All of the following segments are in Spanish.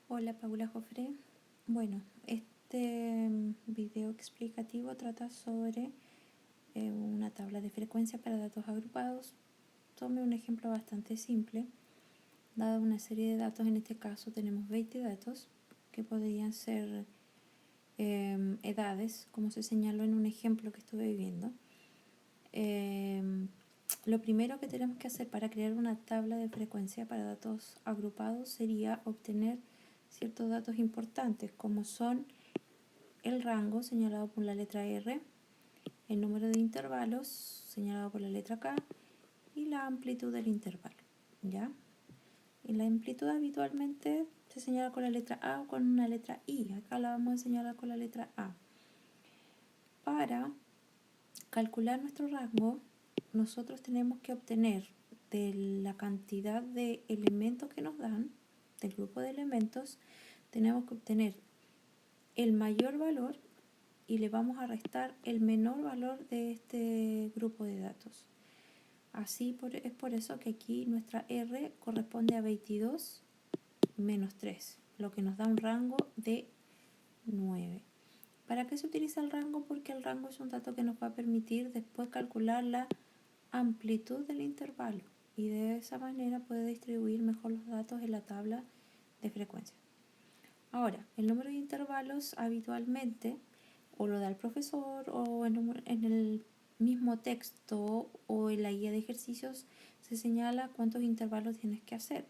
Hola, Paula Jofré. Bueno, este video explicativo trata sobre una tabla de frecuencia para datos agrupados. Tome un ejemplo bastante simple. Dada una serie de datos, en este caso tenemos 20 datos que podrían ser edades, como se señaló en un ejemplo que estuve viendo. Lo primero que tenemos que hacer para crear una tabla de frecuencia para datos agrupados sería obtener ciertos datos importantes, como son el rango señalado por la letra R, el número de intervalos señalado por la letra K y la amplitud del intervalo, ¿ya? Y la amplitud habitualmente se señala con la letra A o con una letra I. Acá la vamos a señalar con la letra A. Para calcular nuestro rango, nosotros tenemos que obtener de la cantidad de elementos que nos dan, del grupo de elementos, tenemos que obtener el mayor valor y le vamos a restar el menor valor de este grupo de datos. Así es por eso que aquí nuestra R corresponde a 22 menos 3, lo que nos da un rango de 9. ¿Para qué se utiliza el rango? Porque el rango es un dato que nos va a permitir después calcular la amplitud del intervalo y de esa manera puede distribuir mejor los datos en la tabla de frecuencia. Ahora, el número de intervalos habitualmente o lo da el profesor o en el mismo texto o en la guía de ejercicios se señala cuántos intervalos tienes que hacer.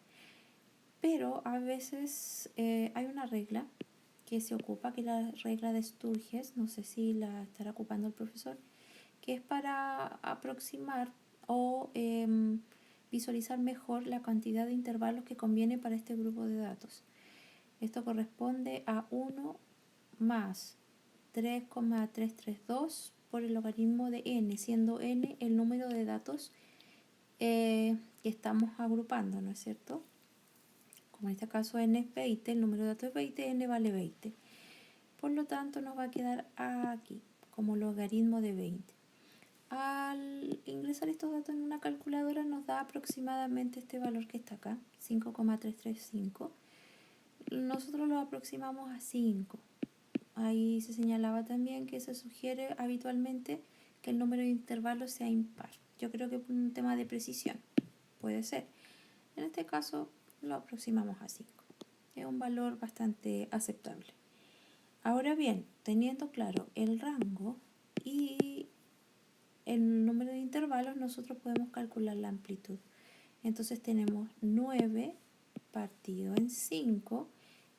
Pero a veces hay una regla que se ocupa, que es la regla de Sturges, no sé si la estará ocupando el profesor, que es para aproximar o visualizar mejor la cantidad de intervalos que conviene para este grupo de datos. Esto corresponde a 1 más 3,332 por el logaritmo de n, siendo n el número de datos que estamos agrupando, ¿no es cierto? Como en este caso n es 20, el número de datos es 20, n vale 20. Por lo tanto nos va a quedar aquí como logaritmo de 20. Al ingresar estos datos en una calculadora nos da aproximadamente este valor que está acá, 5,335. Nosotros lo aproximamos a 5. Ahí se señalaba también que se sugiere habitualmente que el número de intervalos sea impar. Yo creo que por un tema de precisión puede ser. En este caso lo aproximamos a 5. Es un valor bastante aceptable. Ahora bien, teniendo claro el rango y el número de intervalos, nosotros podemos calcular la amplitud. Entonces tenemos 9 partido en 5.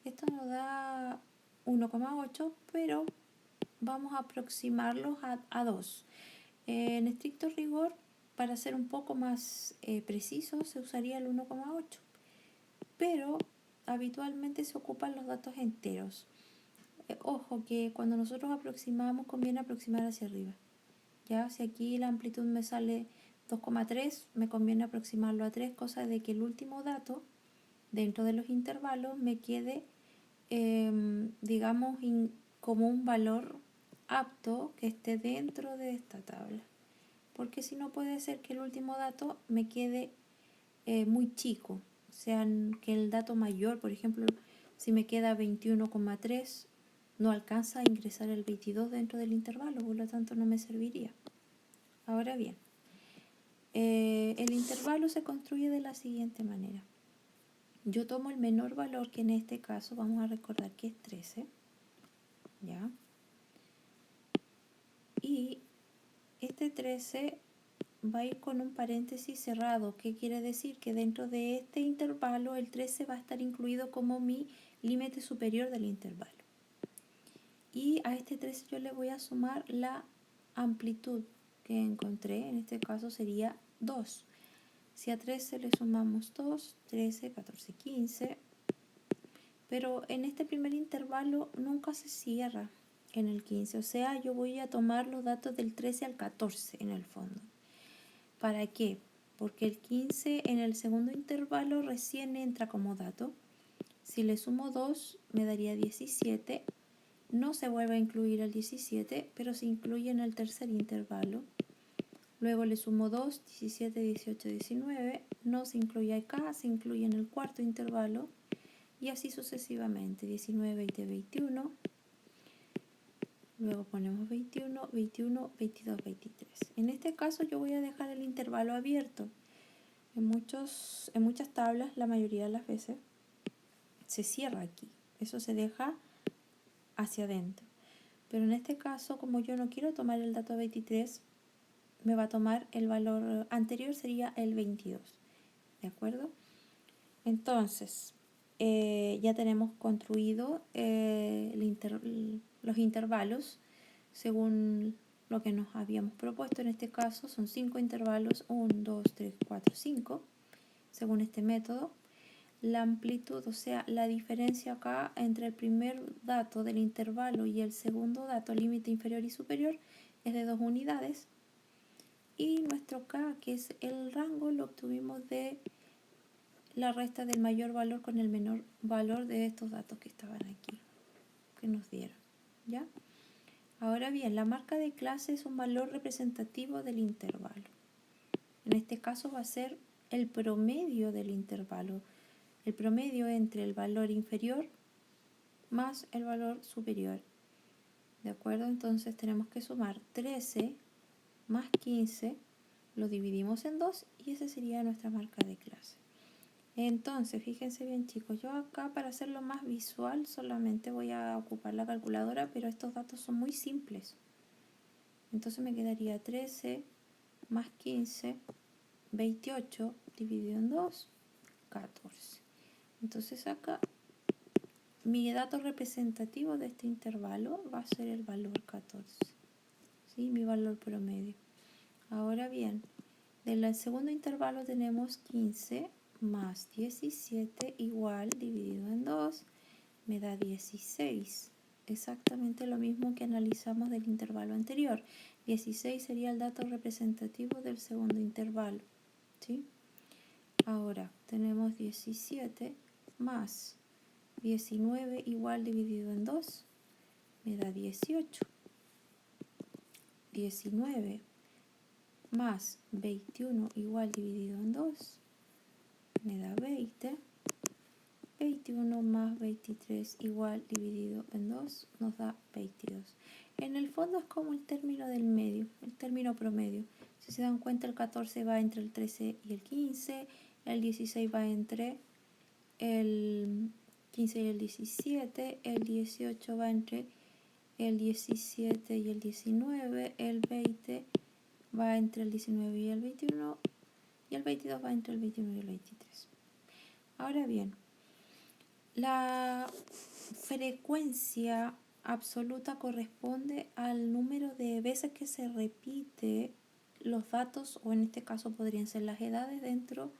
Esto nos da 1,8, pero vamos a aproximarlos a 2. En estricto rigor, para ser un poco más preciso, se usaría el 1,8. Pero habitualmente se ocupan los datos enteros. Ojo que cuando nosotros aproximamos, conviene aproximar hacia arriba. Ya, si aquí la amplitud me sale 2,3, me conviene aproximarlo a 3, cosa de que el último dato dentro de los intervalos me quede, digamos, como un valor apto que esté dentro de esta tabla. Porque si no puede ser que el último dato me quede muy chico. O sea, que el dato mayor, por ejemplo, si me queda 21,3, no alcanza a ingresar el 22 dentro del intervalo, por lo tanto no me serviría. Ahora bien, el intervalo se construye de la siguiente manera. Yo tomo el menor valor, que en este caso vamos a recordar que es 13, ¿ya? Y este 13 va a ir con un paréntesis cerrado, que quiere decir que dentro de este intervalo el 13 va a estar incluido como mi límite superior del intervalo. Y a este 13 yo le voy a sumar la amplitud que encontré, en este caso sería 2. Si a 13 le sumamos 2, 13, 14, 15. Pero en este primer intervalo nunca se cierra en el 15. O sea, yo voy a tomar los datos del 13 al 14 en el fondo. ¿Para qué? Porque el 15 en el segundo intervalo recién entra como dato. Si le sumo 2 me daría 17. No se vuelve a incluir el 17, pero se incluye en el tercer intervalo. Luego le sumo 2, 17, 18, 19. No se incluye acá, se incluye en el cuarto intervalo. y así sucesivamente, 19, 20, 21. Luego ponemos 21, 21, 22, 23. En este caso yo voy a dejar el intervalo abierto. En muchas tablas, la mayoría de las veces, se cierra aquí. Eso se deja hacia adentro. Pero en este caso, como yo no quiero tomar el dato 23, me va a tomar el valor anterior, sería el 22. ¿De acuerdo? Entonces, ya tenemos construido los intervalos según lo que nos habíamos propuesto. En este caso son 5 intervalos, 1, 2, 3, 4, 5, según este método. La amplitud, o sea, la diferencia acá entre el primer dato del intervalo y el segundo dato, límite inferior y superior, es de 2 unidades. Y nuestro K, que es el rango, lo obtuvimos de la resta del mayor valor con el menor valor de estos datos que estaban aquí, que nos dieron, ¿ya? Ahora bien, la marca de clase es un valor representativo del intervalo. En este caso va a ser el promedio del intervalo, el promedio entre el valor inferior más el valor superior. ¿De acuerdo? Entonces tenemos que sumar 13 más 15, lo dividimos en 2 y esa sería nuestra marca de clase. Entonces, fíjense bien chicos, yo acá para hacerlo más visual solamente voy a ocupar la calculadora, pero estos datos son muy simples. Entonces me quedaría 13 más 15, 28 dividido en 2, 14. Entonces acá mi dato representativo de este intervalo va a ser el valor 14, ¿sí? Mi valor promedio. Ahora bien, del segundo intervalo tenemos 15 más 17 igual dividido en 2 me da 16. Exactamente lo mismo que analizamos del intervalo anterior. 16 sería el dato representativo del segundo intervalo, ¿sí? Ahora tenemos 17 más 19 igual dividido en 2 me da 18. 19 más 21 igual dividido en 2 me da 20. 21 más 23 igual dividido en 2 nos da 22. En el fondo es como el término del medio, el término promedio. Si se dan cuenta, el 14 va entre el 13 y el 15, el 16 va entre el 15 y el 17, el 18 va entre el 17 y el 19, el 20 va entre el 19 y el 21 y el 22 va entre el 21 y el 23. Ahora bien, la frecuencia absoluta corresponde al número de veces que se repite los datos, o en este caso podrían ser las edades dentro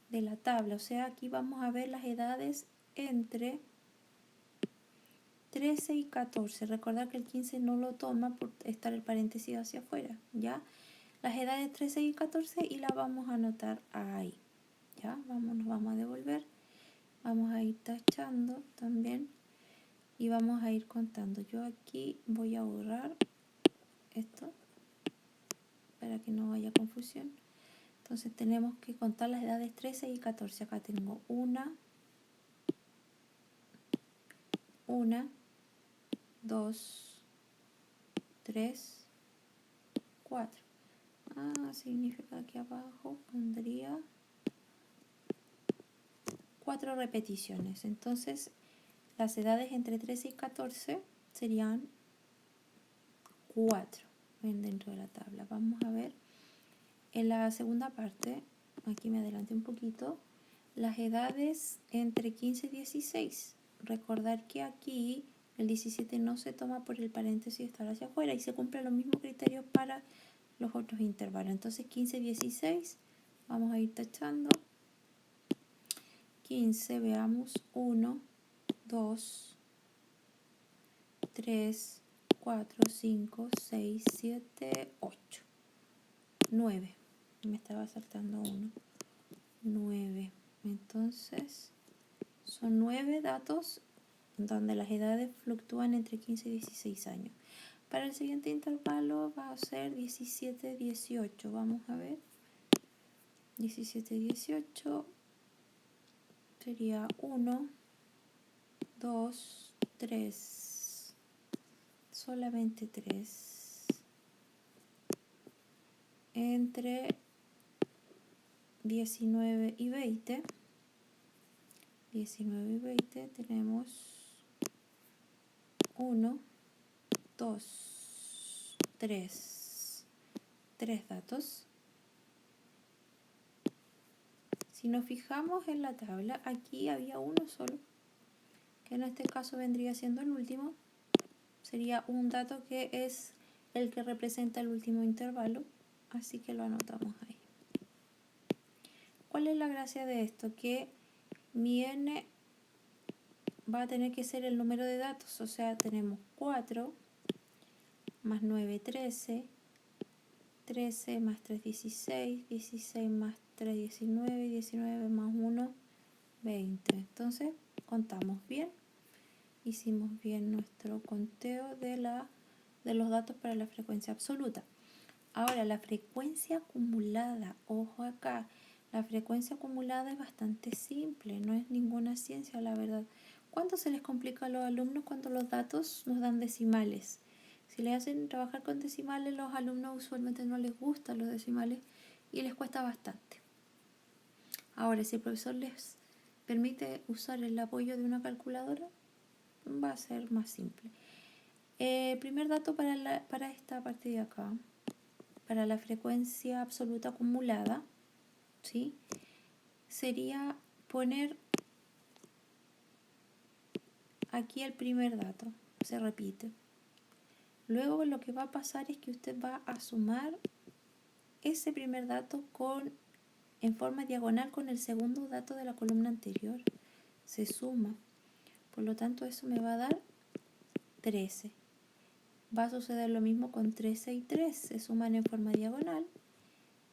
de la tabla. O sea, aquí vamos a ver las edades entre 13 y 14. Recordar que el 15 no lo toma por estar el paréntesis hacia afuera, ¿ya? Las edades 13 y 14 y las vamos a anotar ahí, ¿ya? Nos vamos a devolver. Vamos a ir tachando también y vamos a ir contando. Yo aquí voy a borrar esto para que no haya confusión. Entonces tenemos que contar las edades 13 y 14. Acá tengo 1, 2, 3, 4. Significa que abajo pondría 4 repeticiones. Entonces las edades entre 13 y 14 serían 4 dentro de la tabla. Vamos a ver en la segunda parte, aquí me adelanté un poquito, las edades entre 15 y 16. Recordar que aquí el 17 no se toma por el paréntesis estar hacia afuera y se cumplen los mismos criterios para los otros intervalos. Entonces 15, 16, vamos a ir tachando. 15, veamos, 1, 2, 3, 4, 5, 6, 7, 8, 9. Me estaba saltando uno. 9. Entonces, son 9 datos donde las edades fluctúan entre 15 y 16 años. Para el siguiente intervalo va a ser 17, 18. Vamos a ver. 17, 18 sería 1, 2, 3, solamente 3, entre 19 y 20, 19 y 20 tenemos 1, 2, 3 datos. Si nos fijamos en la tabla, aquí había uno solo, que en este caso vendría siendo el último. Sería un dato que es el que representa el último intervalo, así que lo anotamos ahí. ¿Cuál es la gracia de esto? Que mi n va a tener que ser el número de datos, o sea, tenemos 4 más 9, 13, 13 más 3, 16, 16 más 3, 19, 19 más 1, 20. Entonces, contamos bien. Hicimos bien nuestro conteo de los datos para la frecuencia absoluta. Ahora, la frecuencia acumulada, ojo acá, la frecuencia acumulada es bastante simple, no es ninguna ciencia, la verdad. ¿Cuánto se les complica a los alumnos cuando los datos nos dan decimales? Si les hacen trabajar con decimales, los alumnos usualmente no les gustan los decimales y les cuesta bastante. Ahora, si el profesor les permite usar el apoyo de una calculadora, va a ser más simple. Primer dato para esta parte de acá, para la frecuencia absoluta acumulada, ¿sí? Sería poner aquí el primer dato, se repite. Luego lo que va a pasar es que usted va a sumar ese primer dato en forma diagonal con el segundo dato de la columna anterior. Se suma. Por lo tanto, eso me va a dar 13. Va a suceder lo mismo con 13 y 3. Se suman en forma diagonal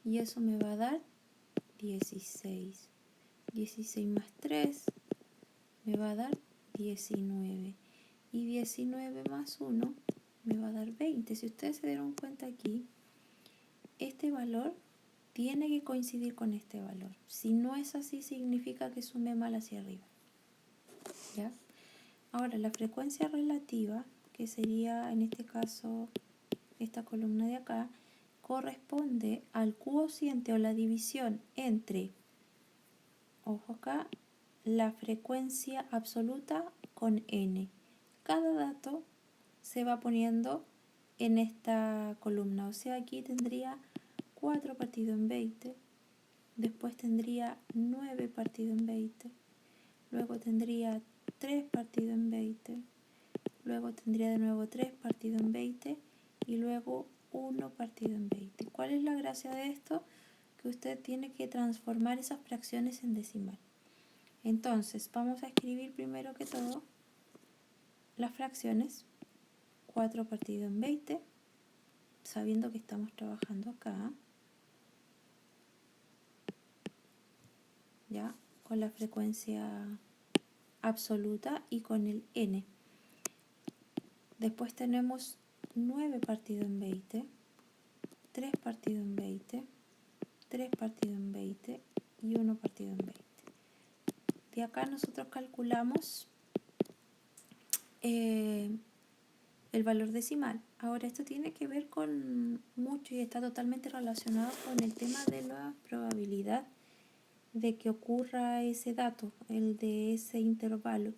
y eso me va a dar 16. 16 más 3 me va a dar 19. Y 19 más 1 me va a dar 20. Si ustedes se dieron cuenta aquí, este valor tiene que coincidir con este valor. Si no es así, significa que sume mal hacia arriba. ¿Ya? Ahora, la frecuencia relativa, que sería en este caso esta columna de acá, corresponde al cociente o la división entre, ojo acá, la frecuencia absoluta con n. Cada dato se va poniendo en esta columna, o sea, aquí tendría 4 partido en 20, después tendría 9 partido en 20, luego tendría 3 partido en 20, luego tendría de nuevo 3 partido en 20 y luego 1 partido en 20. ¿Cuál es la gracia de esto? Que usted tiene que transformar esas fracciones en decimal. Entonces, vamos a escribir primero que todo las fracciones. 4 partido en 20, sabiendo que estamos trabajando acá, ya, con la frecuencia absoluta y con el n. Después tenemos 9 partido en 20, 3 partido en 20, 3 partido en 20 y 1 partido en 20. De acá nosotros calculamos el valor decimal. Ahora, esto tiene que ver con mucho y está totalmente relacionado con el tema de la probabilidad de que ocurra ese dato, el de ese intervalo.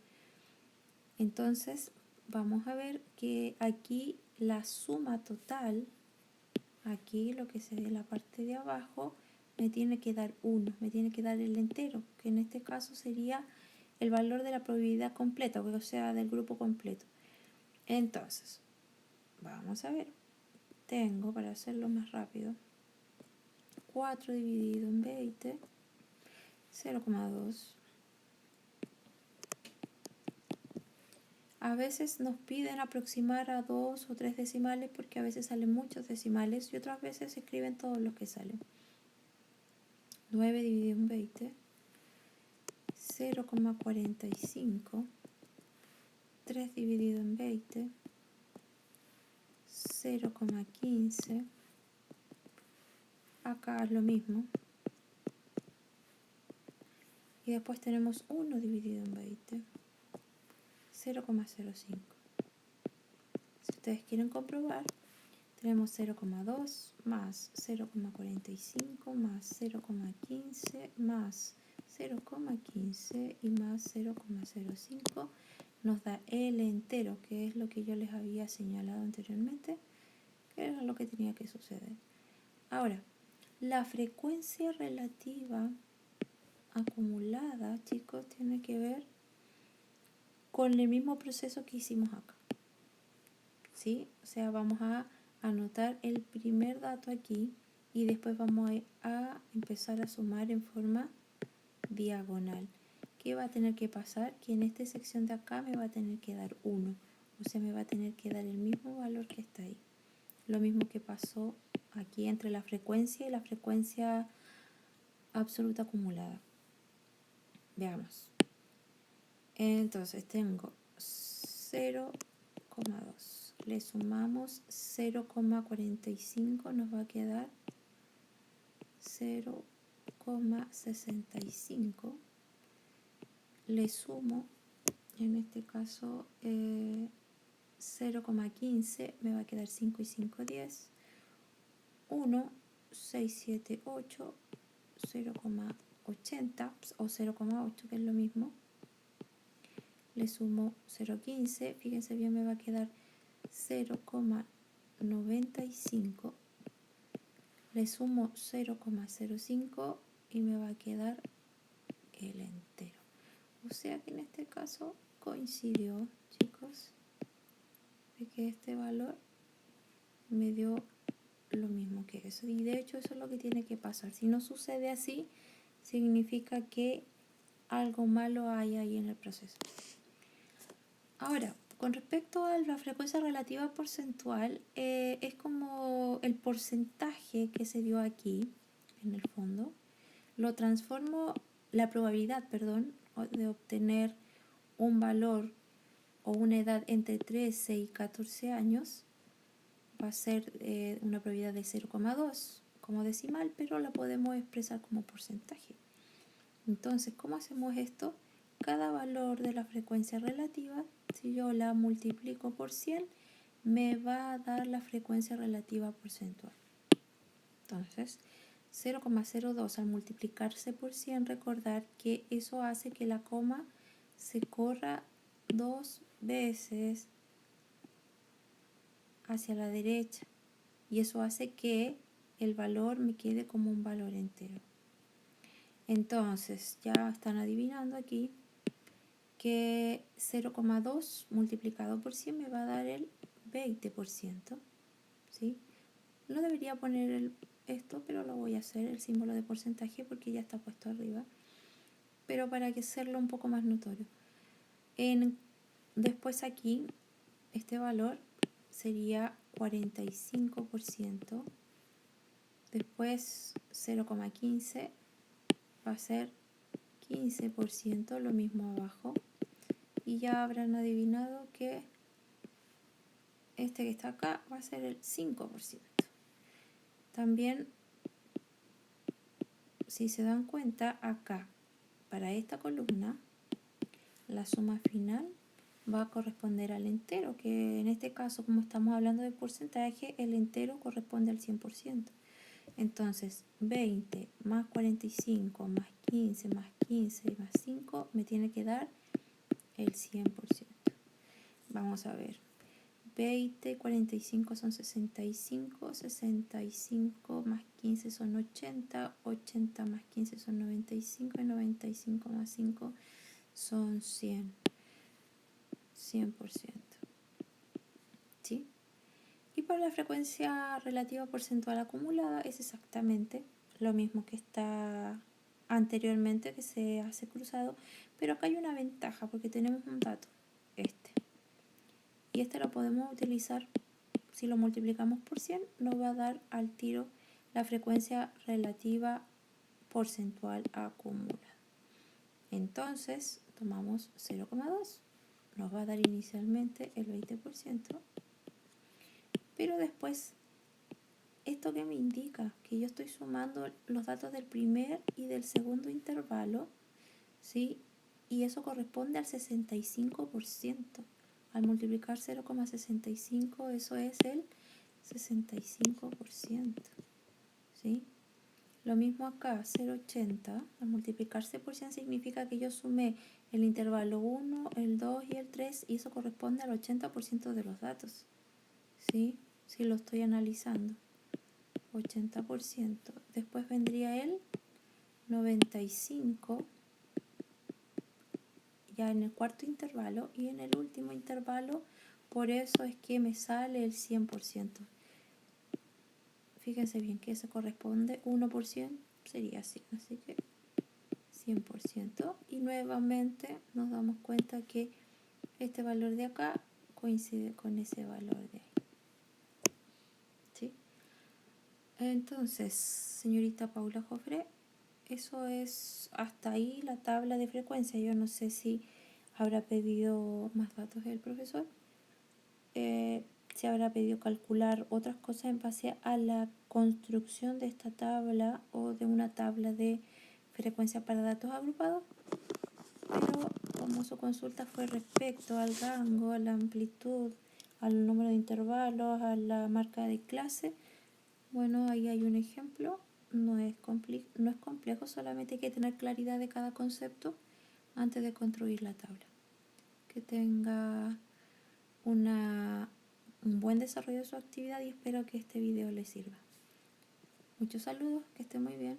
Entonces, vamos a ver que aquí la suma total, aquí lo que se ve en la parte de abajo, me tiene que dar 1, me tiene que dar el entero, que en este caso sería el valor de la probabilidad completa, o sea, del grupo completo. Entonces, vamos a ver, tengo, para hacerlo más rápido, 4 dividido en 20, 0,2. A veces nos piden aproximar a 2 o 3 decimales porque a veces salen muchos decimales y otras veces se escriben todos los que salen. 9 dividido en 20, 0,45. 3 dividido en 20, 0,15. Acá es lo mismo. Y después tenemos 1 dividido en 20. 0,05. Si ustedes quieren comprobar, tenemos 0,2 más 0,45 más 0,15 más 0,15 y más 0,05 nos da el entero, que es lo que yo les había señalado anteriormente, que era lo que tenía que suceder. Ahora, la frecuencia relativa acumulada, chicos, tiene que ver con el mismo proceso que hicimos acá. ¿Sí? O sea, vamos a anotar el primer dato aquí y después vamos a empezar a sumar en forma diagonal. ¿Qué va a tener que pasar? Que en esta sección de acá me va a tener que dar 1. O sea, me va a tener que dar el mismo valor que está ahí. Lo mismo que pasó aquí entre la frecuencia y la frecuencia absoluta acumulada. Veamos. Entonces tengo 0,2. Le sumamos 0,45, nos va a quedar 0,65. Le sumo, en este caso, 0,15, me va a quedar 5 y 5, 10. 1, 6, 7, 8, 0,80 o 0,8, que es lo mismo. Le sumo 0,15, fíjense bien, me va a quedar 0,95. Le sumo 0,05 y me va a quedar el entero. O sea que en este caso coincidió, chicos, de que este valor me dio lo mismo que eso. Y de hecho eso es lo que tiene que pasar. Si no sucede así, significa que algo malo hay ahí en el proceso. Ahora, con respecto a la frecuencia relativa porcentual, es como el porcentaje que se dio aquí, en el fondo. Lo transformo, la probabilidad, perdón, de obtener un valor o una edad entre 13 y 14 años va a ser una probabilidad de 0,2 como decimal, pero la podemos expresar como porcentaje. Entonces, ¿cómo hacemos esto? Cada valor de la frecuencia relativa, si yo la multiplico por 100, me va a dar la frecuencia relativa porcentual. Entonces, 0,02 al multiplicarse por 100, recordar que eso hace que la coma se corra 2 veces hacia la derecha y eso hace que el valor me quede como un valor entero. Entonces, ya están adivinando aquí que 0,2 multiplicado por 100 me va a dar el 20%. ¿Sí? No debería poner esto, pero lo voy a hacer, el símbolo de porcentaje, porque ya está puesto arriba. Pero para que hacerlo un poco más notorio. Después aquí, este valor sería 45%. Después 0,15 va a ser 15%, lo mismo abajo. Y ya habrán adivinado que este que está acá va a ser el 5%. También, si se dan cuenta, acá, para esta columna, la suma final va a corresponder al entero, que en este caso, como estamos hablando de porcentaje, el entero corresponde al 100%. Entonces, 20 más 45 más 15 más 15 más 5 me tiene que dar el 100%. Vamos a ver. 20, 45 son 65, 65 más 15 son 80, 80 más 15 son 95 y 95 más 5 son 100. 100%. ¿Sí? Y para la frecuencia relativa porcentual acumulada es exactamente lo mismo que está anteriormente, que se hace cruzado, pero acá hay una ventaja porque tenemos un dato, este. Y este lo podemos utilizar, si lo multiplicamos por 100, nos va a dar al tiro la frecuencia relativa porcentual acumulada. Entonces, tomamos 0,2, nos va a dar inicialmente el 20%, pero después, ¿esto qué me indica? Que yo estoy sumando los datos del primer y del segundo intervalo, ¿sí? y eso corresponde al 65%. Al multiplicar 0,65, eso es el 65%. ¿Sí? Lo mismo acá, 0,80, al multiplicarse por 100 significa que yo sumé el intervalo 1, el 2 y el 3, y eso corresponde al 80% de los datos. ¿Sí? Si lo estoy analizando. 80%. Después vendría el 95, ya en el cuarto intervalo, y en el último intervalo, por eso es que me sale el 100%. Fíjense bien que eso corresponde, 1% sería así que 100%. Y nuevamente nos damos cuenta que este valor de acá coincide con ese valor de ahí. ¿Sí? Entonces, señorita Paula Jofre, eso es hasta ahí la tabla de frecuencia. Yo no sé si habrá pedido más datos el profesor. Se habrá pedido calcular otras cosas en base a la construcción de esta tabla o de una tabla de frecuencia para datos agrupados, pero como su consulta fue respecto al rango, a la amplitud, al número de intervalos, a la marca de clase, bueno, ahí hay un ejemplo. No es complejo, solamente hay que tener claridad de cada concepto antes de construir la tabla. Que tenga un buen desarrollo de su actividad y espero que este video les sirva. Muchos saludos, que esté muy bien.